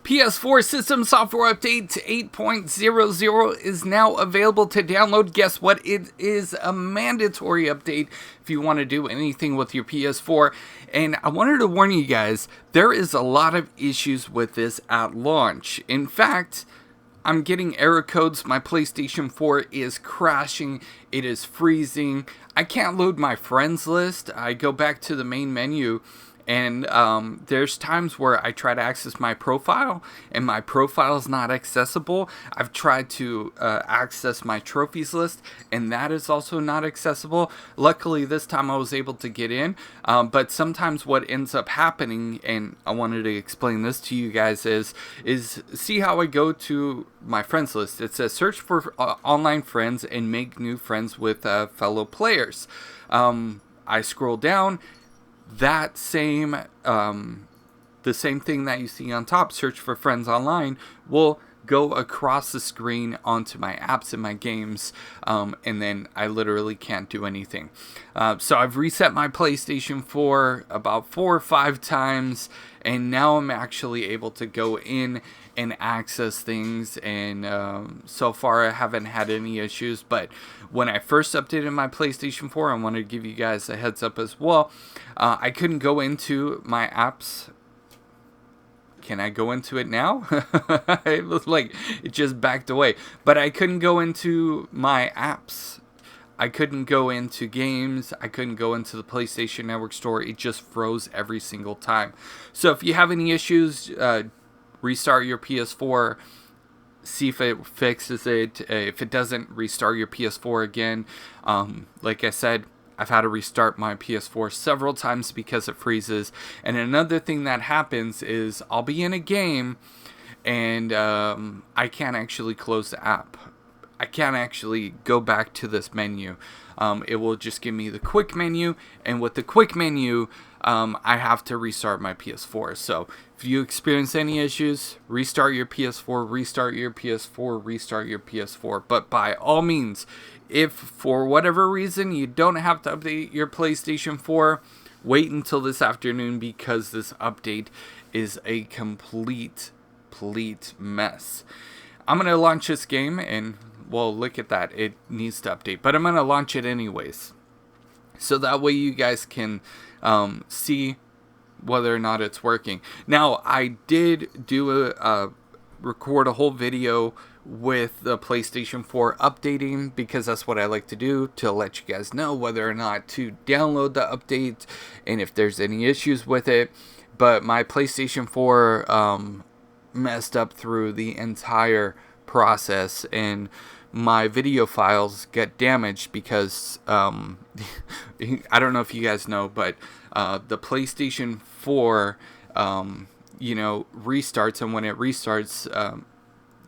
PS4 system software update 8.00 is now available to download. Guess what? It is a mandatory update if you want to do anything with your PS4. And I wanted to warn you guys, there is a lot of issues with this at launch. In fact, I'm getting error codes. My PlayStation 4 is crashing. It is freezing. I can't load my friends list. I go back to the main menu, and there's times where I try to access my profile, and my profile is not accessible. I've tried to access my trophies list, and that is also not accessible. Luckily, this time I was able to get in, but sometimes what ends up happening, and I wanted to explain this to you guys, is see how I go to my friends list. It says search for online friends and make new friends with fellow players. I scroll down. That same, the same thing that you see on top, search for friends online, will go across the screen onto my apps and my games, and then I literally can't do anything. So I've reset my PlayStation 4 about 4 or 5 times, and now I'm actually able to go in and access things, and so far I haven't had any issues. But when I first updated my PlayStation 4, I wanted to give you guys a heads up as well. I couldn't go into my apps. Can I go into it now? It was like it just backed away. But I couldn't go into my apps. I couldn't go into games. I couldn't go into the PlayStation Network store. It just froze every single time. So if you have any issues, restart your PS4. See if it fixes it. If it doesn't, restart your PS4 again. Like I said, I've had to restart my PS4 several times because it freezes. And another thing that happens is I'll be in a game and I can't actually close the app. I can't actually go back to this menu. It will just give me the quick menu, and with the quick menu, I have to restart my PS4. So if you experience any issues, restart your PS4, restart your PS4, restart your PS4. But by all means, if for whatever reason you don't have to update your PlayStation 4, wait until this afternoon, because this update is a complete mess. I'm going to launch this game, and well, look at that. It needs to update, but I'm going to launch it anyways. So that way you guys can see whether or not it's working. Now, I did do record a whole video with the PlayStation 4 updating, because that's what I like to do, to let you guys know whether or not to download the update and if there's any issues with it. But my PlayStation 4 messed up through the entire process, and my video files got damaged because I don't know if you guys know, but the PlayStation 4 restarts, and when it restarts,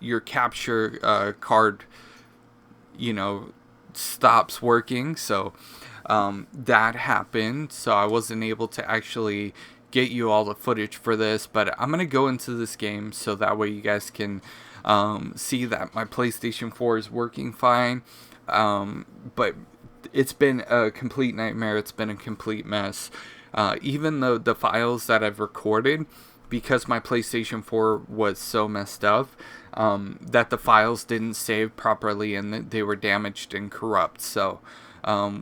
your capture card stops working. So that happened, so I wasn't able to actually get you all the footage for this, but I'm gonna go into this game so that way you guys can see that my PlayStation 4 is working fine. But it's been a complete nightmare. It's been a complete mess. Even though the files that I've recorded, because my PlayStation 4 was so messed up, that the files didn't save properly and they were damaged and corrupt. So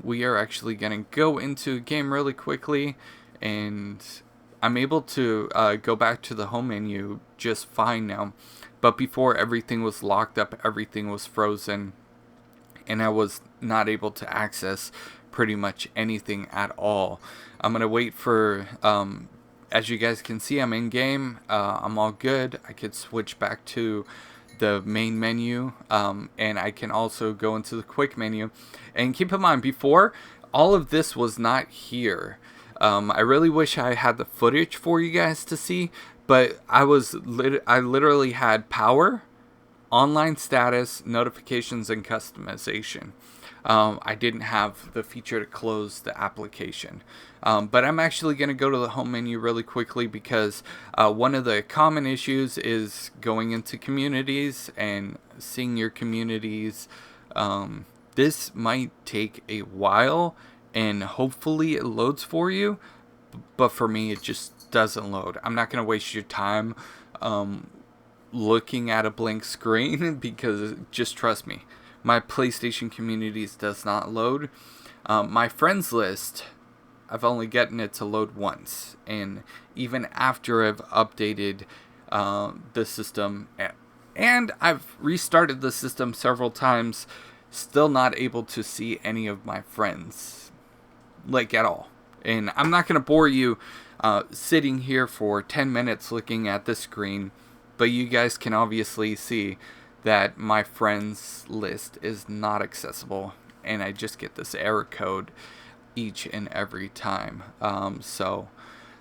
we are actually going to go into a game really quickly, and I'm able to go back to the home menu just fine now. But before, everything was locked up, everything was frozen, and I was not able to access pretty much anything at all. I'm going to wait for, as you guys can see, I'm in game. I'm all good. I could switch back to the main menu, and I can also go into the quick menu. And keep in mind, before, all of this was not here. I really wish I had the footage for you guys to see, but I literally had power, online status, notifications, and customization. I didn't have the feature to close the application. But I'm actually going to go to the home menu really quickly, because one of the common issues is going into communities and seeing your communities. This might take a while, and hopefully it loads for you, but for me it just doesn't load. I'm not going to waste your time looking at a blank screen because just trust me, my PlayStation communities does not load. My friends list, I've only gotten it to load once, and even after I've updated the system and I've restarted the system several times, still not able to see any of my friends, like, at all. And I'm not going to bore you sitting here for 10 minutes looking at the screen, but you guys can obviously see that my friends list is not accessible, and I just get this error code each and every time. So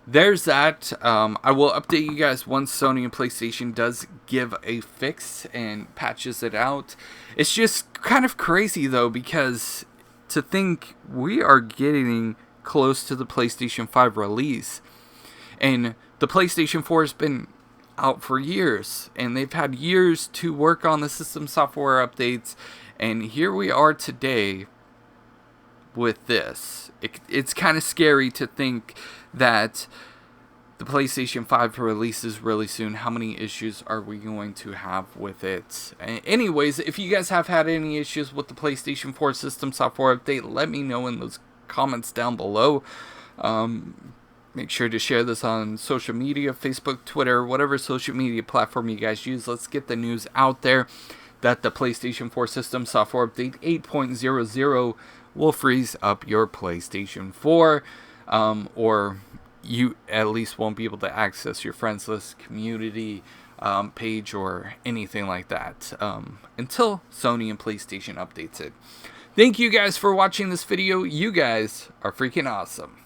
there's that. I will update you guys once Sony and PlayStation does give a fix and patches it out. It's just kind of crazy though, because to think we are getting close to the PlayStation 5 release, and the PlayStation 4 has been out for years, and they've had years to work on the system software updates, and here we are today with this. It's kind of scary to think that the PlayStation 5 releases really soon. How many issues are we going to have with it? Anyways, if you guys have had any issues with the PlayStation 4 system software update, let me know in those comments down below. Make sure to share this on social media, Facebook, Twitter, whatever social media platform you guys use. Let's get the news out there that the PlayStation 4 system software update 8.0 will freeze up your PlayStation 4, or you at least won't be able to access your friends list, community page, or anything like that until Sony and PlayStation updates it. Thank you guys for watching this video. You guys are freaking awesome.